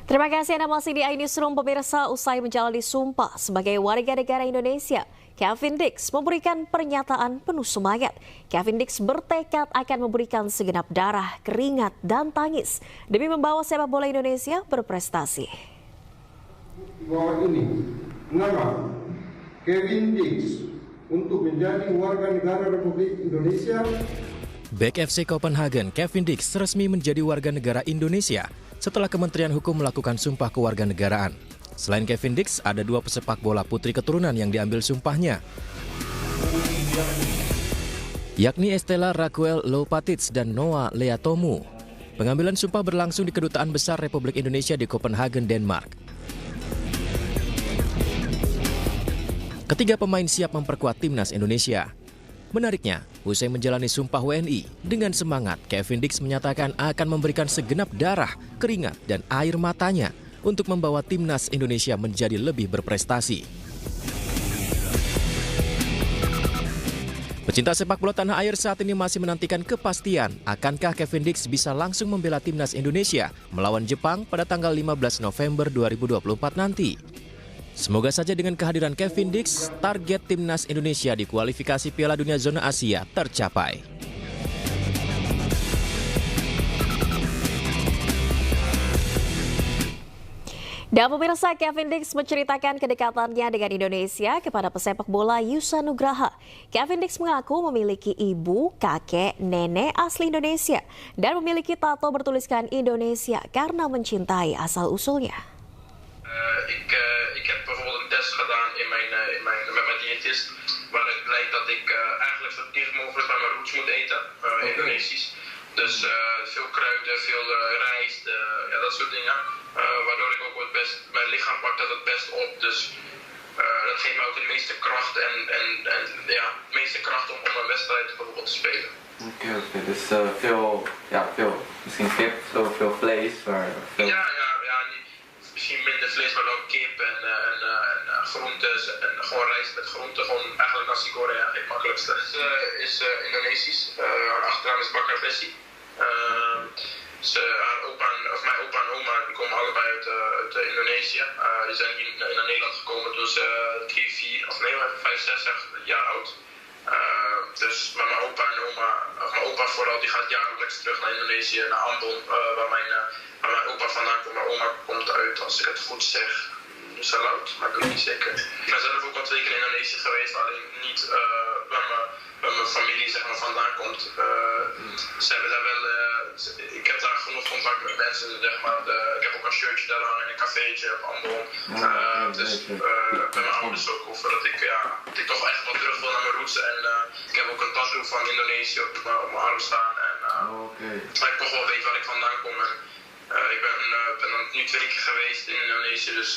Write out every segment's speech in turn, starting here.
Terima kasih Anda masih di iNewsroom. Pemirsa, usai menjalani sumpah sebagai warga negara Indonesia, Kevin Dix memberikan pernyataan penuh semangat. Kevin Dix bertekad akan memberikan segenap darah, keringat, dan tangis demi membawa sepak bola Indonesia berprestasi. Bahwa ini nama Kevin Dix untuk menjadi warga negara Republik Indonesia. Bek FC Copenhagen, Kevin Dix resmi menjadi warga negara Indonesia setelah Kementerian Hukum melakukan sumpah kewarganegaraan. Selain Kevin Dix, ada 2 pesepak bola putri keturunan yang diambil sumpahnya, yakni Estella Raquel Lopatic dan Noah Leatomu. Pengambilan sumpah berlangsung di Kedutaan Besar Republik Indonesia di Copenhagen, Denmark. Ketiga pemain siap memperkuat timnas Indonesia. Menariknya, usai menjalani sumpah WNI, dengan semangat Kevin Dix menyatakan akan memberikan segenap darah, keringat, dan air matanya untuk membawa timnas Indonesia menjadi lebih berprestasi. Pecinta sepak bola tanah air saat ini masih menantikan kepastian akankah Kevin Dix bisa langsung membela timnas Indonesia melawan Jepang pada tanggal 15 November 2024 nanti. Semoga saja dengan kehadiran Kevin Dix, target timnas Indonesia di kualifikasi Piala Dunia Zona Asia tercapai. Dan pemirsa, Kevin Dix menceritakan kedekatannya dengan Indonesia kepada pesepak bola Yusa Nugraha. Kevin Dix mengaku memiliki ibu, kakek, nenek asli Indonesia dan memiliki tato bertuliskan Indonesia karena mencintai asal-usulnya. Ik heb bijvoorbeeld een test gedaan met mijn diëtist, waaruit blijkt dat ik eigenlijk zo dicht mogelijk bij mijn roots moet eten, Indonesisch. Dus veel kruiden, veel rijst, ja, dat soort dingen. Waardoor ik ook mijn lichaam pakt dat het best op. Dus dat geeft mij ook de meeste kracht en ja, de meeste kracht om een wedstrijd bijvoorbeeld te spelen. Oké. Dus veel, misschien kip, veel vlees. Ja, misschien minder vlees, maar ook kip en groentes en gewoon rijst met groenten. Gewoon eigenlijk nasi goreng, het makkelijkste. Is Indonesisch. Haar achternaam is Bakar Bessie. Mijn opa en oma die komen allebei uit Indonesië. Die zijn hier naar Nederland gekomen toen ze 5, 6 jaar oud. Dus met mijn opa en oma, of mijn opa vooral, die gaat jaarlijks terug naar Indonesië, naar Ambon, waar mijn opa vandaan komt. Mijn oma komt uit, als ik het goed zeg, Salut, maar ik weet niet zeker. Ik ben zelf ook al 2 keer in Indonesië geweest, alleen niet waar mijn familie zeg maar, vandaan komt. Ze hebben daar wel, ik heb daar genoeg contact met mensen, zeg maar. Ik heb ook een shirtje daar hangen in een cafeetje op Ambon. Dus met mijn ouders ook over dat ik toch echt wel terug wil naar mijn roots. En ik heb ook een tattoo van Indonesië op mijn arm staan. Maar ik toch wel weet waar ik vandaan kom. Ik ben dan nu 2 keer geweest in Indonesië, dus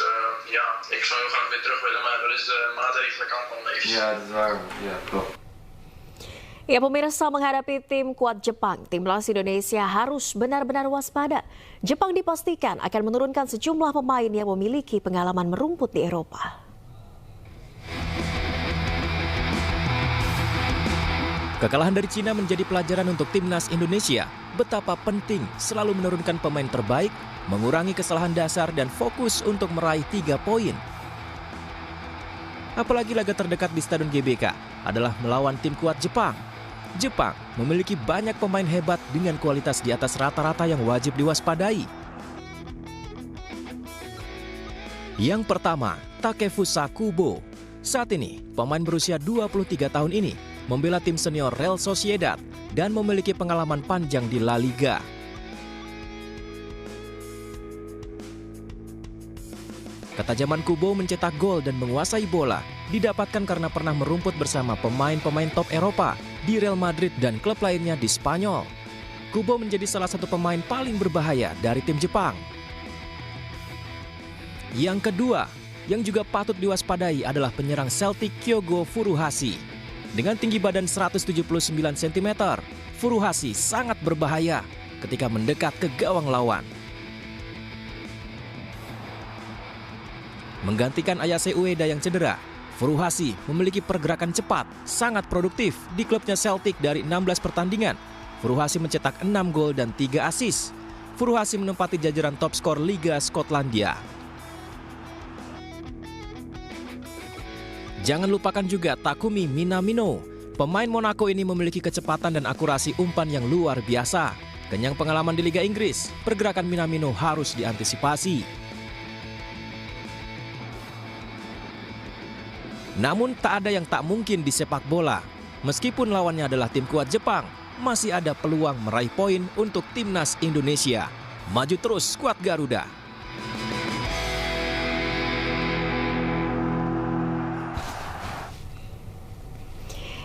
ja, ik zou heel graag weer terug willen, maar er is maatregelen kant van even. Ja, dat is waar. Ja, klopt. Ya, pemirsa, menghadapi tim kuat Jepang, timnas Indonesia harus benar-benar waspada. Jepang dipastikan akan menurunkan sejumlah pemain yang memiliki pengalaman merumput di Eropa. Kekalahan dari Cina menjadi pelajaran untuk timnas Indonesia. Betapa penting selalu menurunkan pemain terbaik, mengurangi kesalahan dasar dan fokus untuk meraih 3 poin. Apalagi laga terdekat di Stadion GBK adalah melawan tim kuat Jepang. Jepang memiliki banyak pemain hebat dengan kualitas di atas rata-rata yang wajib diwaspadai. Yang pertama, Takefusa Kubo. Saat ini, pemain berusia 23 tahun ini membela tim senior Real Sociedad dan memiliki pengalaman panjang di La Liga. Ketajaman Kubo mencetak gol dan menguasai bola didapatkan karena pernah merumput bersama pemain-pemain top Eropa di Real Madrid dan klub lainnya di Spanyol. Kubo menjadi salah satu pemain paling berbahaya dari tim Jepang. Yang kedua, yang juga patut diwaspadai adalah penyerang Celtic Kyogo Furuhashi. Dengan tinggi badan 179 cm, Furuhashi sangat berbahaya ketika mendekat ke gawang lawan. Menggantikan Ayase Ueda yang cedera, Furuhashi memiliki pergerakan cepat, sangat produktif di klubnya Celtic dari 16 pertandingan. Furuhashi mencetak 6 gol dan 3 assist. Furuhashi menempati jajaran top skor Liga Skotlandia. Jangan lupakan juga Takumi Minamino. Pemain Monaco ini memiliki kecepatan dan akurasi umpan yang luar biasa. Kenyang pengalaman di Liga Inggris, pergerakan Minamino harus diantisipasi. Namun tak ada yang tak mungkin di sepak bola. Meskipun lawannya adalah tim kuat Jepang, masih ada peluang meraih poin untuk timnas Indonesia. Maju terus skuad Garuda.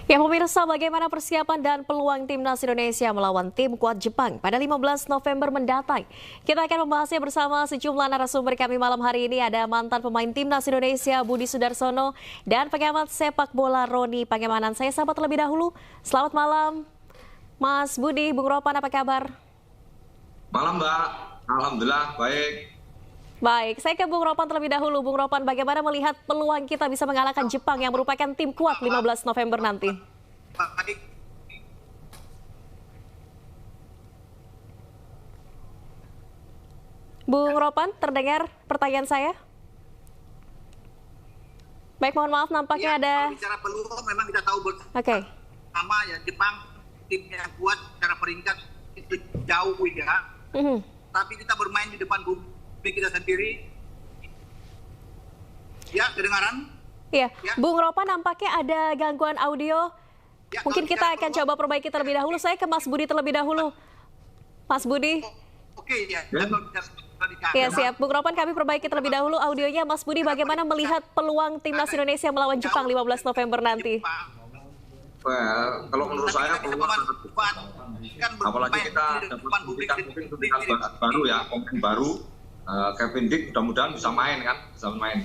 Ya pemirsa, bagaimana persiapan dan peluang timnas Indonesia melawan tim kuat Jepang pada 15 November mendatang? Kita akan membahasnya bersama sejumlah narasumber kami malam hari ini. Ada mantan pemain timnas Indonesia Budi Sudarsono dan pengamat sepak bola Roni Pangemanan. Saya sapa terlebih dahulu. Selamat malam Mas Budi. Bung Ropan, apa kabar? Malam Mbak, Alhamdulillah baik. Baik, saya ke Bung Ropan terlebih dahulu. Bung Ropan, bagaimana melihat peluang kita bisa mengalahkan Jepang yang merupakan tim kuat 15 November nanti? Baik. Bung Ropan, terdengar pertanyaan saya? Baik, mohon maaf, nampaknya ada... Kalau bicara peluang, memang kita tahu bersama ya, Jepang tim yang kuat secara peringkat itu jauh ya. Tapi kita bermain di depan publik kita sendiri. Ya, kedengaran? Iya, ya. Bung Ropan, nampaknya ada gangguan audio. Ya, mungkin kita akan coba perbaiki terlebih dahulu. Saya ke Mas Budi terlebih dahulu. Mas Budi. Oke, ya. Ya, siap. Bung Ropan, kami perbaiki terlebih dahulu audionya. Mas Budi, bagaimana melihat peluang timnas Indonesia melawan Jepang 15 November nanti? Well, kalau menurut saya peluang sangat besar. Apalagi kita dapat memberikan mungkin baru ya, pemain baru. Kevin Dix mudah-mudahan bisa main kan, bisa main.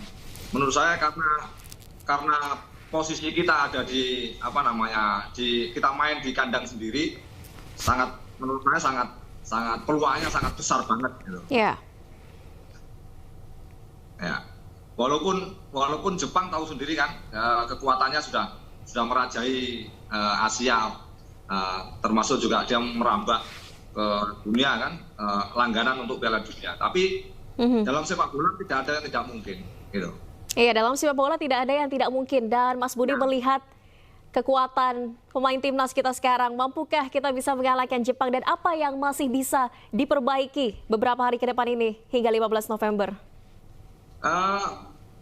Menurut saya karena posisi kita ada di kita main di kandang sendiri, menurut saya sangat peluangnya sangat besar banget gitu. Iya. Ya. Walaupun Jepang tahu sendiri kan, kekuatannya sudah merajai Asia, termasuk juga dia merambah ke dunia kan, langganan untuk Piala Dunia. Tapi dalam sepak bola tidak ada yang tidak mungkin gitu. Iya, dalam sepak bola tidak ada yang tidak mungkin. Dan Mas Budi melihat kekuatan pemain timnas kita sekarang, mampukah kita bisa mengalahkan Jepang dan apa yang masih bisa diperbaiki beberapa hari ke depan ini hingga 15 November?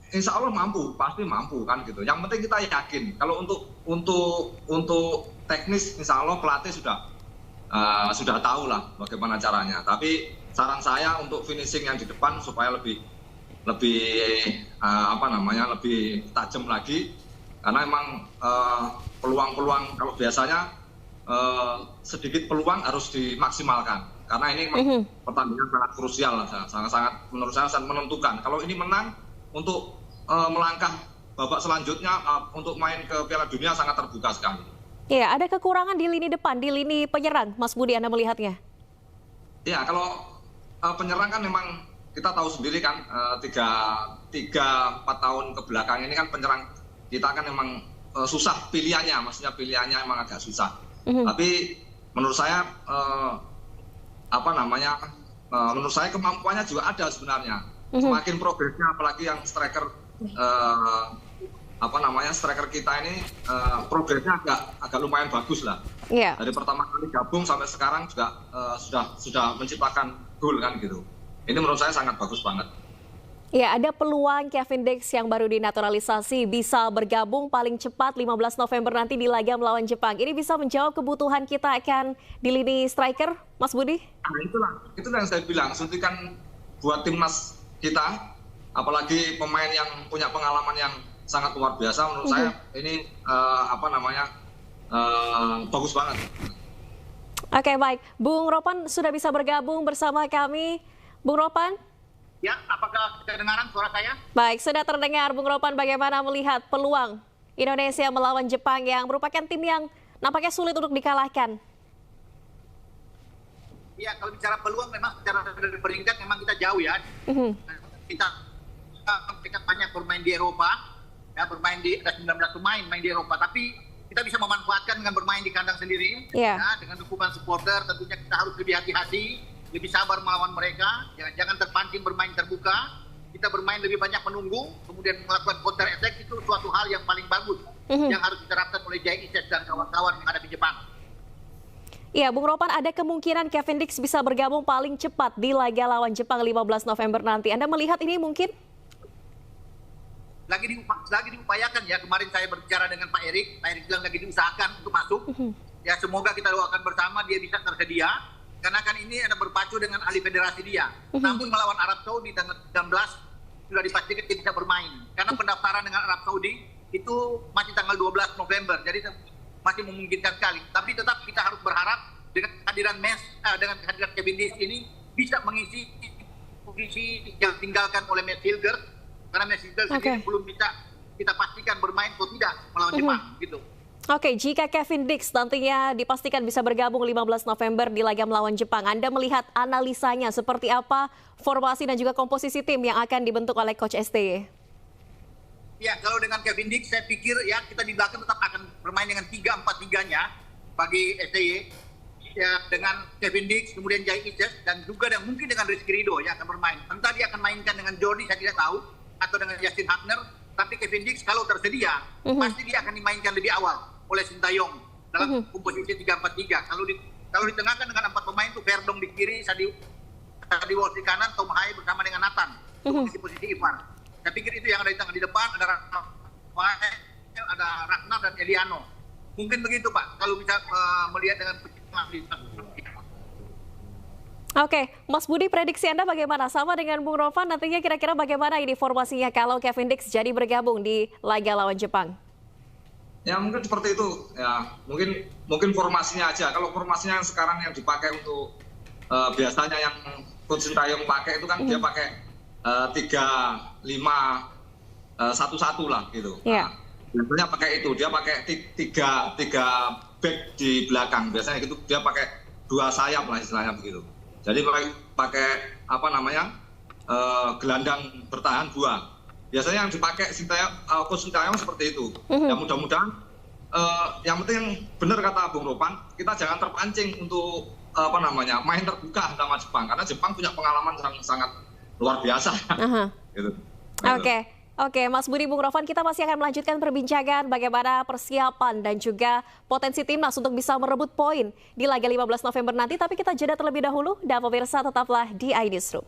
Insya Allah mampu, pasti mampu kan gitu. Yang penting kita yakin. Kalau untuk teknis, insya Allah pelatih sudah tahu lah bagaimana caranya. Tapi saran saya untuk finishing yang di depan supaya lebih tajam lagi. Karena emang peluang-peluang kalau biasanya sedikit peluang harus dimaksimalkan. Karena ini pertandingan sangat krusial, sangat menurut saya sangat menentukan. Kalau ini menang untuk melangkah babak selanjutnya untuk main ke Piala Dunia sangat terbuka sekali. Iya, ada kekurangan di lini depan, di lini penyerang, Mas Budi, Anda melihatnya? Ya, kalau penyerang kan memang kita tahu sendiri kan, 3-4 tahun ke belakang ini kan penyerang kita kan memang susah pilihannya, maksudnya pilihannya memang agak susah. Tapi menurut saya menurut saya kemampuannya juga ada sebenarnya. Semakin progresnya, apalagi yang striker striker kita ini progresnya agak lumayan bagus lah. Yeah. Dari pertama kali gabung sampai sekarang juga sudah menciptakan gol kan gitu. Ini menurut saya sangat bagus banget. Ya, ada peluang Kevin Dix yang baru dinaturalisasi bisa bergabung paling cepat 15 November nanti di laga melawan Jepang. Ini bisa menjawab kebutuhan kita akan di lini striker, Mas Budi? Nah, itulah yang saya bilang, suntikan buat timnas kita, apalagi pemain yang punya pengalaman yang sangat luar biasa. Menurut saya ini bagus banget. Oke, baik. Bung Ropan sudah bisa bergabung bersama kami. Bung Ropan? Ya, apakah kedengaran suara saya? Baik, sudah terdengar. Bung Ropan, bagaimana melihat peluang Indonesia melawan Jepang yang merupakan tim yang nampaknya sulit untuk dikalahkan? Ya, kalau bicara peluang memang secara peringkat memang kita jauh ya. Kita banyak bermain di Eropa, ya bermain di ada 19 pemain main di Eropa, tapi kita bisa memanfaatkan dengan bermain di kandang sendiri, ya, dengan dukungan supporter. Tentunya kita harus lebih hati-hati lebih sabar melawan mereka, jangan terpancing bermain terbuka. Kita bermain lebih banyak menunggu, kemudian melakukan counter attack, itu suatu hal yang paling bagus yang harus diterapkan oleh Jai Ises dan kawan-kawan menghadapi Jepang. Iya, Bung Ropan, ada kemungkinan Kevin Dix bisa bergabung paling cepat di laga lawan Jepang 15 November nanti. Anda melihat ini mungkin? Lagi diupayakan ya. Kemarin saya berbicara dengan Pak Erik bilang lagi diusahakan untuk masuk. Ya, semoga kita doakan bersama dia bisa tersedia. Karena kan ini ada berpacu dengan ahli federasi dia. Namun melawan Arab Saudi tanggal 19 sudah dipastikan dia bisa bermain. Karena pendaftaran dengan Arab Saudi itu masih tanggal 12 November. Jadi masih memungkinkan sekali. Tapi tetap kita harus berharap dengan kehadiran dengan kehadiran Kevin Dix ini bisa mengisi posisi yang ditinggalkan oleh Matt Hilger. Karena Matt Hilger sendiri belum bisa kita pastikan bermain atau tidak melawan Jepang gitu. Oke, jika Kevin Dix nantinya dipastikan bisa bergabung 15 November di laga melawan Jepang, Anda melihat analisanya seperti apa formasi dan juga komposisi tim yang akan dibentuk oleh Coach STY? Ya, kalau dengan Kevin Dix, saya pikir ya kita di belakang tetap akan bermain dengan 3-4-3-nya bagi STY. Ya, dengan Kevin Dix, kemudian Jai Ises, dan juga mungkin dengan Rizky Ridho yang akan bermain. Entah dia akan mainkan dengan Jordi, saya tidak tahu, atau dengan Justin Hagner, tapi Kevin Dix kalau tersedia, pasti dia akan dimainkan lebih awal oleh Sintayong dalam komposisi 3-4-3. Kalau ditengahkan dengan 4 pemain itu Verdong di kiri, Sadi Wolf di kanan, Tom Hai bersama dengan Nathan posisi Ivar. Saya pikir itu yang ada di tengah. Di depan ada Ragnar dan Eliano. Mungkin begitu Pak, kalau bisa melihat dengan Oke, Mas Budi, prediksi Anda bagaimana? Sama dengan Bung Rovan, nantinya kira-kira bagaimana ini formasinya kalau Kevin Dix jadi bergabung di laga lawan Jepang? Ya mungkin seperti itu. Ya mungkin formasinya aja. Kalau formasinya yang sekarang yang dipakai untuk biasanya yang Coach Sintayong pakai itu kan dia pakai 3-5-1-1 lah gitu. Yeah. Biasanya pakai itu. Dia pakai tiga back di belakang. Biasanya gitu dia pakai 2 sayap lah istilahnya begitu. Jadi pakai apa namanya gelandang bertahan 2. Biasanya yang dipakai Coach Sintayong seperti itu. Ya mudah-mudahan yang penting benar kata Bung Ropan, kita jangan terpancing untuk main terbuka sama Jepang, karena Jepang punya pengalaman yang sangat luar biasa. Gitu. Oke, Mas Budi, Bung Rovan, kita masih akan melanjutkan perbincangan bagaimana persiapan dan juga potensi timnas untuk bisa merebut poin di laga 15 November nanti. Tapi kita jeda terlebih dahulu, dan pemirsa tetaplah di iNewsroom.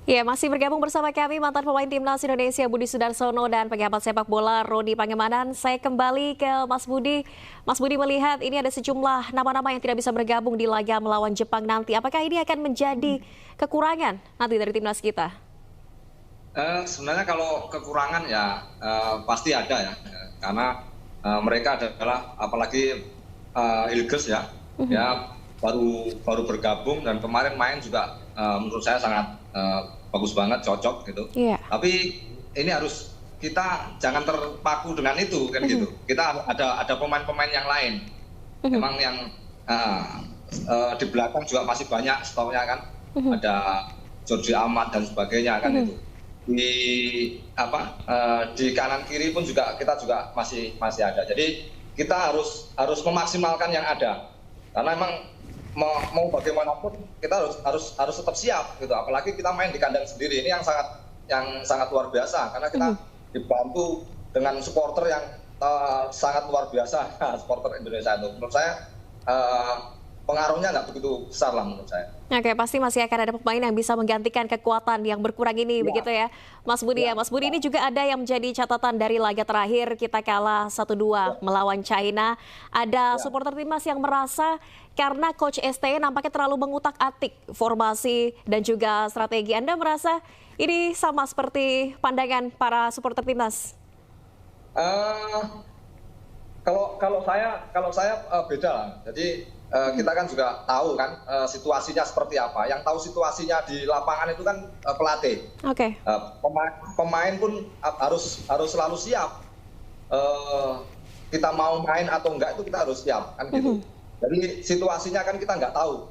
Ya, masih bergabung bersama kami mantan pemain timnas Indonesia Budi Sudarsono dan pengamat sepak bola Roni Pangemanan. Saya kembali ke Mas Budi. Mas Budi melihat ini ada sejumlah nama-nama yang tidak bisa bergabung di laga melawan Jepang nanti. Apakah ini akan menjadi kekurangan nanti dari timnas kita? Sebenarnya kalau kekurangan ya pasti ada ya, karena mereka adalah apalagi Ilges ya, ya baru bergabung dan kemarin main juga menurut saya sangat bagus banget, cocok gitu. Yeah. Tapi ini harus kita jangan terpaku dengan itu kan gitu. Kita ada pemain-pemain yang lain. Memang yang di belakang juga masih banyak stoknya kan. Ada Jordi Amat dan sebagainya kan itu. Di kanan kiri pun juga kita juga masih ada. Jadi kita harus memaksimalkan yang ada. Karena memang mau bagaimanapun kita harus tetap siap gitu, apalagi kita main di kandang sendiri ini yang sangat luar biasa, karena kita dibantu dengan supporter yang sangat luar biasa. Supporter Indonesia itu menurut saya pengaruhnya nggak begitu besar lah menurut saya. Oke, pasti masih akan ada pemain yang bisa menggantikan kekuatan yang berkurang ini, begitu ya, Mas Budi. Ya, Mas Budi, ini juga ada yang menjadi catatan dari laga terakhir kita kalah 1-2 melawan China. Ada supporter timnas yang merasa karena Coach STY nampaknya terlalu mengutak-atik formasi dan juga strategi. Anda merasa ini sama seperti pandangan para supporter timnas? Kalau saya beda lah. Jadi kita kan juga tahu kan situasinya seperti apa. Yang tahu situasinya di lapangan itu kan pelatih. Oke. Pemain pun harus selalu siap. Kita mau main atau enggak itu kita harus siap kan gitu. Jadi situasinya kan kita nggak tahu.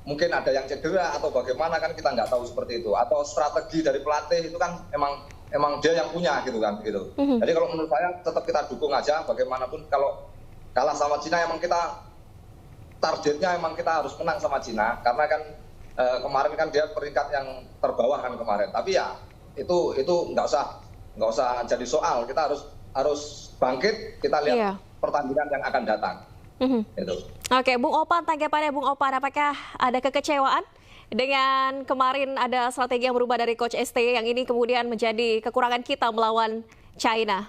Mungkin ada yang cedera atau bagaimana kan kita nggak tahu seperti itu. Atau strategi dari pelatih itu kan emang dia yang punya gitu kan gitu. Jadi kalau menurut saya tetap kita dukung aja bagaimanapun. Kalau kalah sama Cina emang kita targetnya emang kita harus menang sama Cina, karena kan kemarin kan dia peringkat yang terbawah kan kemarin. Tapi ya itu nggak usah jadi soal. Kita harus bangkit. Kita lihat pertandingan yang akan datang. Itu. Oke, Bung Opan, tanggapannya Bung Opan, apakah ada kekecewaan dengan kemarin ada strategi yang berubah dari Coach ST yang ini kemudian menjadi kekurangan kita melawan China?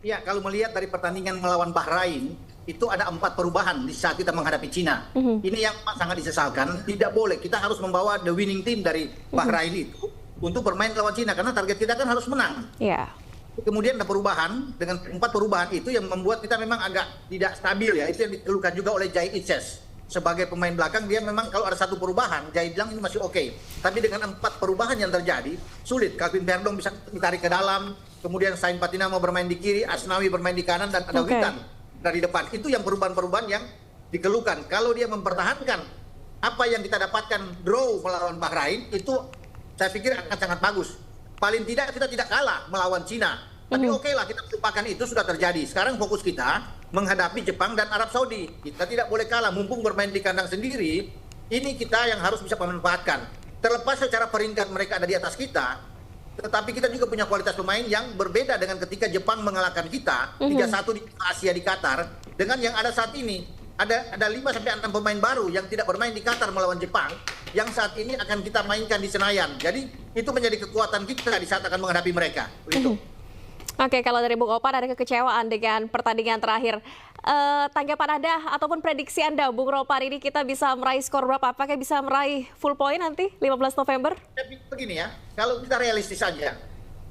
Ya, kalau melihat dari pertandingan melawan Bahrain, itu ada 4 perubahan di saat kita menghadapi Cina. Ini yang sangat disesalkan. Tidak boleh, kita harus membawa the winning team dari Bahrain itu untuk bermain lawan Cina, karena target kita kan harus menang. Kemudian ada perubahan, dengan 4 perubahan itu yang membuat kita memang agak tidak stabil ya. Itu yang dikeluhkan juga oleh Jai Ices. Sebagai pemain belakang, dia memang kalau ada 1 perubahan, Jai bilang ini masih oke. Tapi dengan 4 perubahan yang terjadi, sulit. Calvin Verdong bisa ditarik ke dalam, kemudian Sain Patina mau bermain di kiri, Asnawi bermain di kanan, dan ada Witan dari depan. Itu yang perubahan-perubahan yang dikeluhkan. Kalau dia mempertahankan apa yang kita dapatkan draw melawan Bahrain, itu saya pikir akan sangat bagus. Paling tidak kita tidak kalah melawan Cina. Tapi oke lah, kita lupakan itu, sudah terjadi. Sekarang fokus kita menghadapi Jepang dan Arab Saudi. Kita tidak boleh kalah, mumpung bermain di kandang sendiri. Ini kita yang harus bisa memanfaatkan. Terlepas secara peringkat mereka ada di atas kita, tetapi kita juga punya kualitas pemain yang berbeda dengan ketika Jepang mengalahkan kita 3-1 di Asia di Qatar. Dengan yang ada saat ini, ada 5-6 pemain baru yang tidak bermain di Qatar melawan Jepang, yang saat ini akan kita mainkan di Senayan. Jadi itu menjadi kekuatan kita di saat akan menghadapi mereka. Begitu. Oke, kalau dari Bung Opan ada kekecewaan dengan pertandingan terakhir. Tanggapan Anda ataupun prediksi Anda, Bung Ropan, ini kita bisa meraih skor berapa? Apakah bisa meraih full point nanti 15 November? Begini ya, kalau kita realistis saja,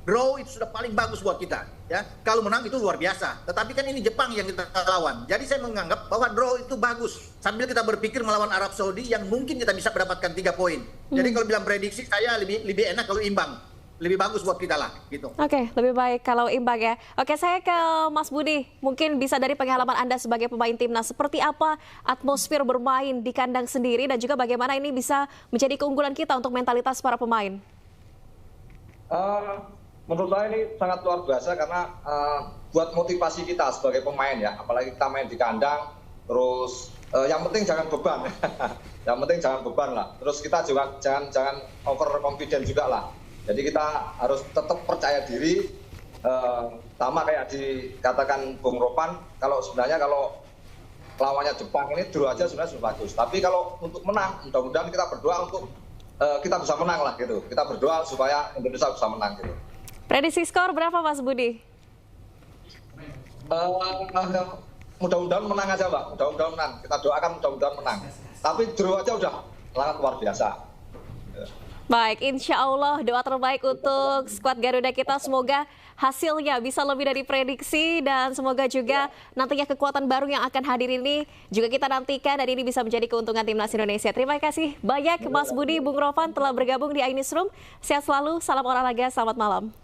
draw itu sudah paling bagus buat kita. Ya, kalau menang itu luar biasa. Tetapi kan ini Jepang yang kita lawan. Jadi saya menganggap bahwa draw itu bagus. Sambil kita berpikir melawan Arab Saudi yang mungkin kita bisa mendapatkan 3 poin. Jadi kalau bilang prediksi, saya lebih enak kalau imbang. Lebih bagus buat kita lah, gitu. Oke, lebih baik kalau imbang ya. Oke, saya ke Mas Budi. Mungkin bisa dari pengalaman Anda sebagai pemain timnas, seperti apa atmosfer bermain di kandang sendiri dan juga bagaimana ini bisa menjadi keunggulan kita untuk mentalitas para pemain? Menurut saya ini sangat luar biasa karena buat motivasi kita sebagai pemain ya, apalagi kita main di kandang, terus yang penting jangan beban, yang penting jangan beban lah. Terus kita juga jangan over confident juga lah. Jadi kita harus tetap percaya diri, sama kayak dikatakan Bung Ropan, kalau lawannya Jepang ini draw aja sebenarnya sudah bagus. Tapi kalau untuk menang, mudah-mudahan kita berdoa untuk kita bisa menang lah gitu. Kita berdoa supaya Indonesia bisa menang gitu. Prediksi skor berapa Mas Budi? Mudah-mudahan menang aja Mbak, mudah-mudahan menang. Kita doakan mudah-mudahan menang. Tapi draw aja udah sangat luar biasa. Baik, insya Allah doa terbaik untuk skuad Garuda kita. Semoga hasilnya bisa lebih dari prediksi dan semoga juga nantinya kekuatan baru yang akan hadir ini juga kita nantikan dan ini bisa menjadi keuntungan timnas Indonesia. Terima kasih banyak Mas Budi, Bung Ropan telah bergabung di iNewsroom. Sehat selalu, salam olahraga, selamat malam.